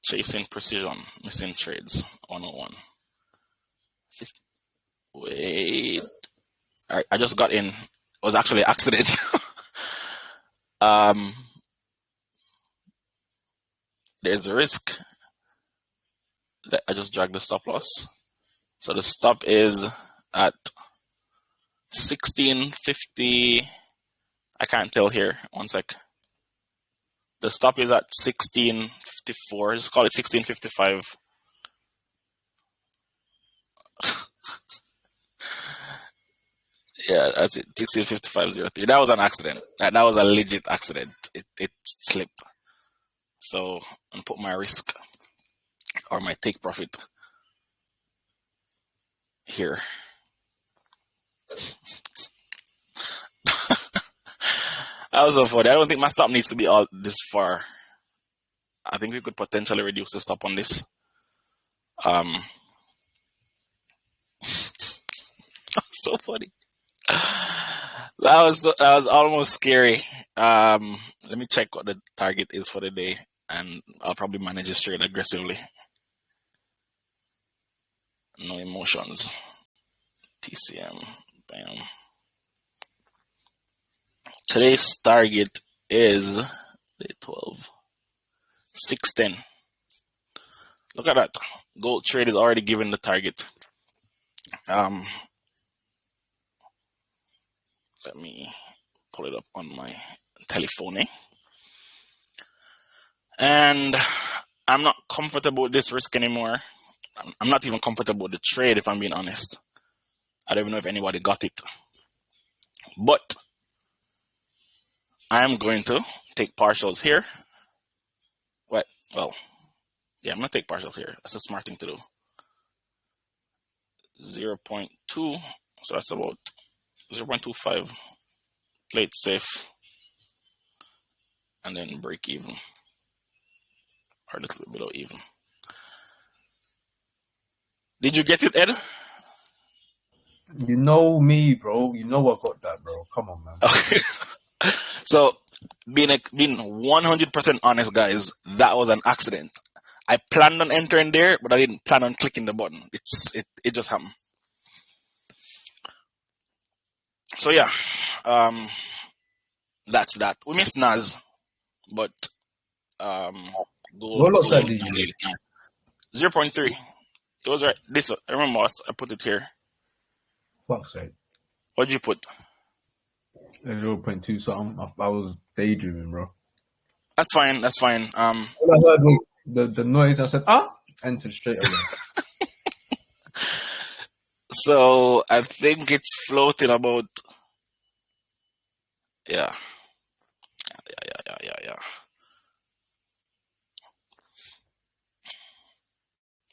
Chasing precision, missing trades, 101. Wait, I just got in. It was actually an accident. There's the risk. I just dragged the stop loss. So the stop is at 1650. I can't tell here. One sec. The stop is at 1654. Let's call it 1655. Yeah, that's it. 1655.03. That was an accident. That was a legit accident. It slipped. So I'm put my risk or my take profit here. That was so funny. I don't think my stop needs to be all this far. I think we could potentially reduce the stop on this. So funny. That was almost scary. Let me check what the target is for the day, and I'll probably manage this trade aggressively. No emotions. TCM. Bam. Today's target is day 12. 610. Look at that. Gold trade is already given the target. Let me pull it up on my telephone. And I'm not comfortable with this risk anymore. I'm not even comfortable with the trade, if I'm being honest. I don't even know if anybody got it. But I'm going to take partials here. What? Well, yeah, I'm going to take partials here. That's a smart thing to do. 0.2. So that's about 0.25. Play it safe. And then break even. Or a little bit below even. Did you get it, Ed? You know me, bro. You know I got that, bro. Come on, man. Okay. So being 100% honest, guys, that was an accident. I planned on entering there, but I didn't plan on clicking the button. It just happened. So yeah, that's that. We missed Nas, but What lot that did you? 0.3. It was right. This I remember I put it here. Fuck's sake. What'd you put? 0.2 something. I was daydreaming, bro. That's fine. That's fine. All I heard was the noise. I said, entered straight away. So I think it's floating about. Yeah.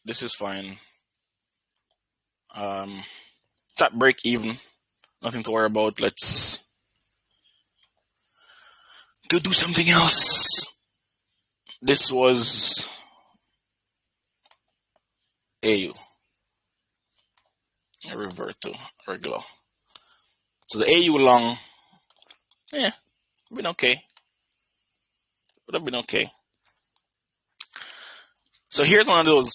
This is fine. Tap break even. Nothing to worry about. Let's go do something else. This was AU. I revert to regular. So the AU long, been okay. Would have been okay. So here's one of those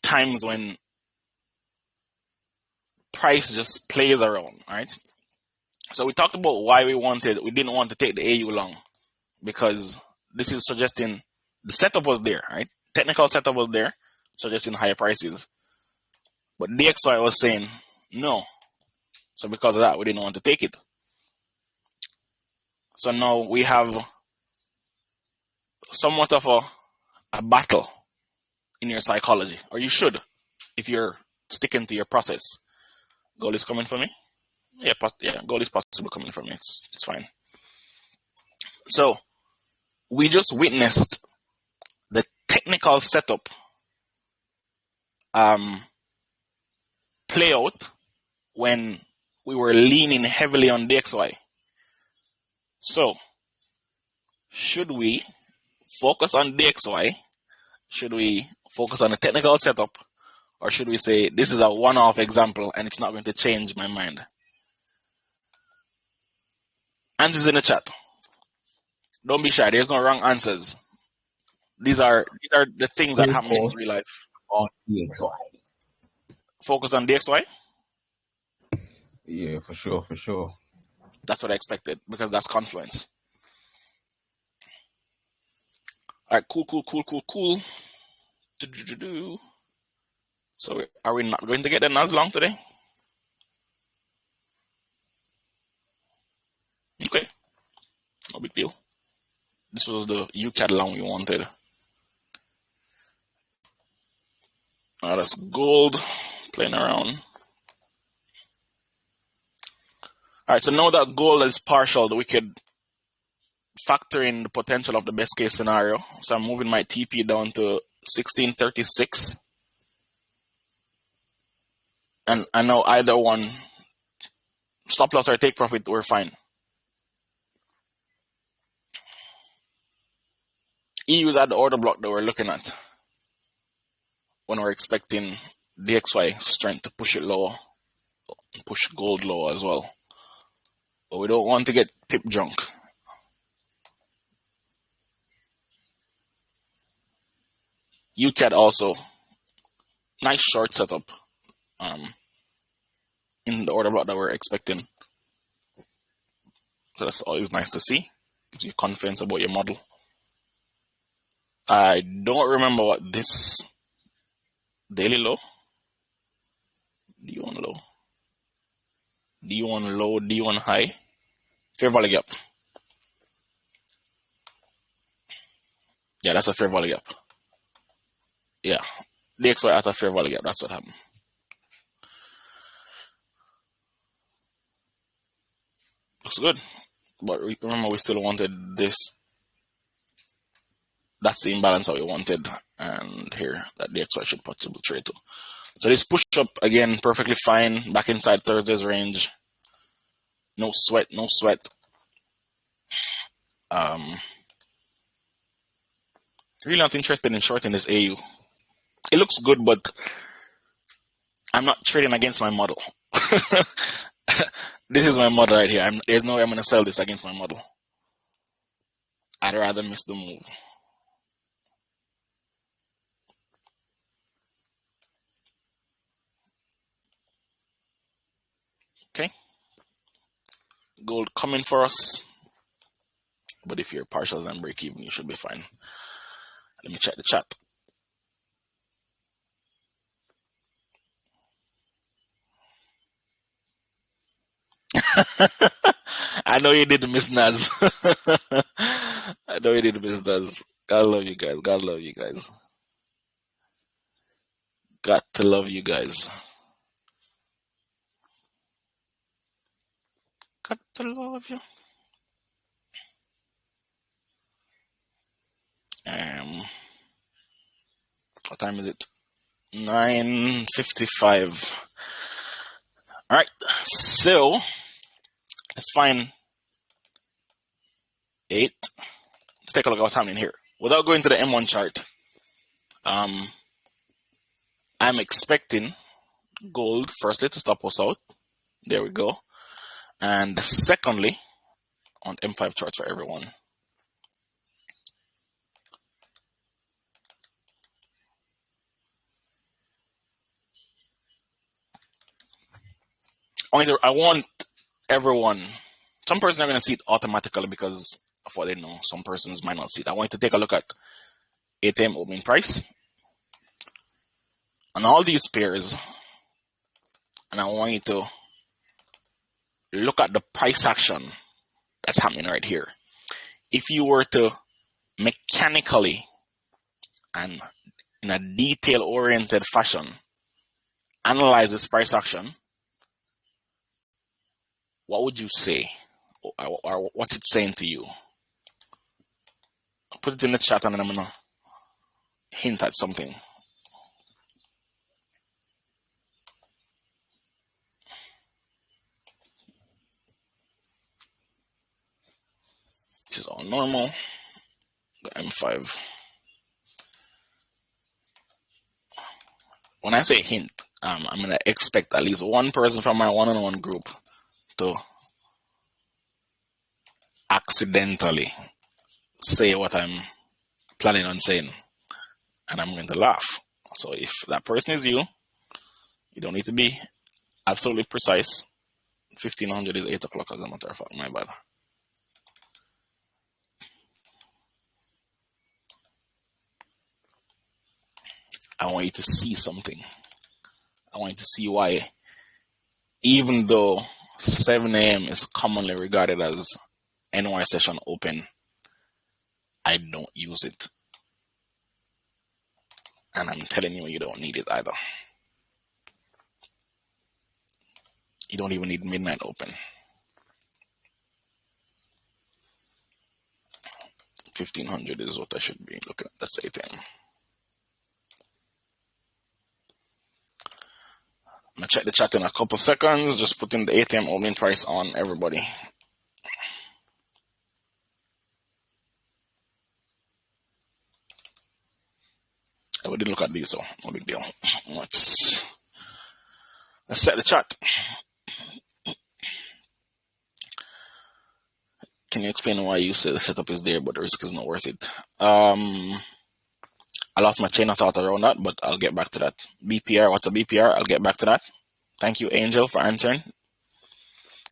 times when price just plays around, right? So we talked about why we didn't want to take the AU long, because this is suggesting the setup was there, right? Technical setup was there, suggesting higher prices. But DXY was saying no. So because of that, we didn't want to take it. So now we have somewhat of a battle in your psychology, or you should, if you're sticking to your process. Goal is coming for me? Yeah, goal is possible coming for me. It's fine. So we just witnessed the technical setup play out when we were leaning heavily on DXY. So should we focus on DXY? Should we focus on the technical setup? Or should we say this is a one-off example and it's not going to change my mind? Answers in the chat. Don't be shy. There's no wrong answers. These are the things that happen in real life. On DXY. Focus on DXY? Yeah, for sure. That's what I expected, because that's Confluence. All right, cool. So are we not going to get the NAS long today? Okay, no big deal. This was the UCAD long we wanted. That's gold playing around. All right, so now that gold is partial, we could factor in the potential of the best case scenario. So I'm moving my TP down to 1636. And I know either one, stop loss or take profit, we're fine. EU is at the order block that we're looking at when we're expecting DXY strength to push it lower, push gold lower as well. But we don't want to get pip drunk. UCAD also, nice short setup in the order block that we're expecting. So that's always nice to see. Gives you confidence about your model. I don't remember what this daily low, D1 low, D1 low, D1 high, fair value gap. Yeah, that's a fair value gap. Yeah, DXY at a fair value gap. That's what happened. Looks good, but remember we still wanted this. That's the imbalance that we wanted, and here that DXY should possibly trade to. So this push up again, perfectly fine, back inside Thursday's range. No sweat. Really not interested in shorting this AU. It looks good, but I'm not trading against my model. This is my model right here. There's no way I'm going to sell this against my model. I'd rather miss the move. Okay. Gold coming for us. But if you're partials and break even, you should be fine. Let me check the chat. I know you did, Miss Naz. I know you did, Miss Naz. God love you guys. God love you guys. Got to love you guys. Got to love you. What time is it? 9:55. All right. So let's find 8. Let's take a look at what's happening here. Without going to the M1 chart, I'm expecting gold, firstly, to stop us out. There we go. And secondly, on M5 charts for everyone. I want everyone, some persons are going to see it automatically because of what they know. Some persons might not see it. I want you to take a look at ATM opening price on all these pairs. And I want you to look at the price action that's happening right here. If you were to mechanically and in a detail-oriented fashion analyze this price action, what would you say? Or what's it saying to you? Put it in the chat and then I'm going to hint at something. This is all normal. The M5. When I say hint, I'm going to expect at least one person from my one-on-one group to accidentally say what I'm planning on saying, and I'm going to laugh. So if that person is you, you don't need to be absolutely precise. 1500 is 8 o'clock, as a matter of fact. My bad. I want you to see something. I want you to see why, even though 7 a.m. is commonly regarded as NY session open, I don't use it. And I'm telling you, you don't need it either. You don't even need midnight open. 1500 is what I should be looking at. That's 8 a.m. I'm going to check the chat in a couple seconds. Just putting the 8 a.m. opening price on everybody. I didn't look at these, so no big deal. Let's set the chart. Can you explain why you say the setup is there, but the risk is not worth it? I lost my chain of thought around that, but I'll get back to that. BPR, what's a BPR? I'll get back to that. Thank you, Angel, for answering.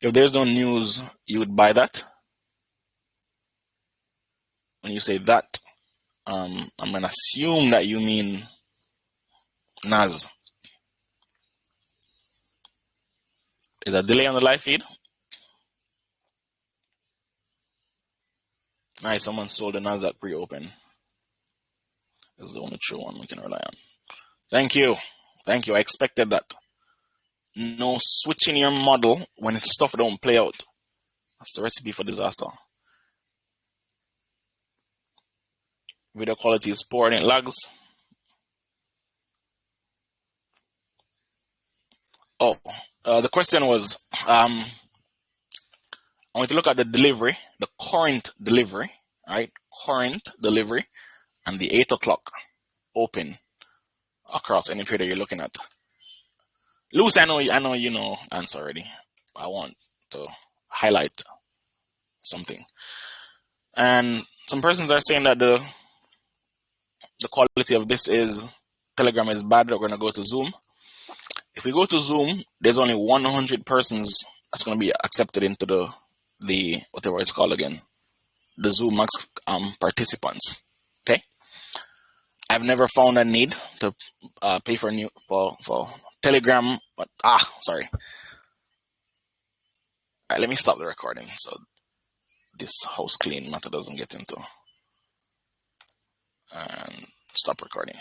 If there's no news, you would buy that? When you say that, I'm going to assume that you mean Naz. Is there a delay on the live feed? Nice, someone sold the Nasdaq pre-open. This is the only true one we can rely on. Thank you. Thank you. I expected that. No switching your model when stuff don't play out. That's the recipe for disaster. Video quality is poor and it lags. Oh, the question was, I want to look at the delivery, the current delivery, right? Current delivery and the 8 o'clock open across any period you're looking at. Lucy, I know you know answer already. I want to highlight something. And some persons are saying that the quality of this is Telegram is bad. We're gonna go to Zoom. If we go to Zoom, there's only 100 persons that's gonna be accepted into the whatever it's called again, the Zoom Max participants. Okay. I've never found a need to pay for Telegram. But sorry. All right, let me stop the recording so this house clean matter doesn't get into, and stop recording.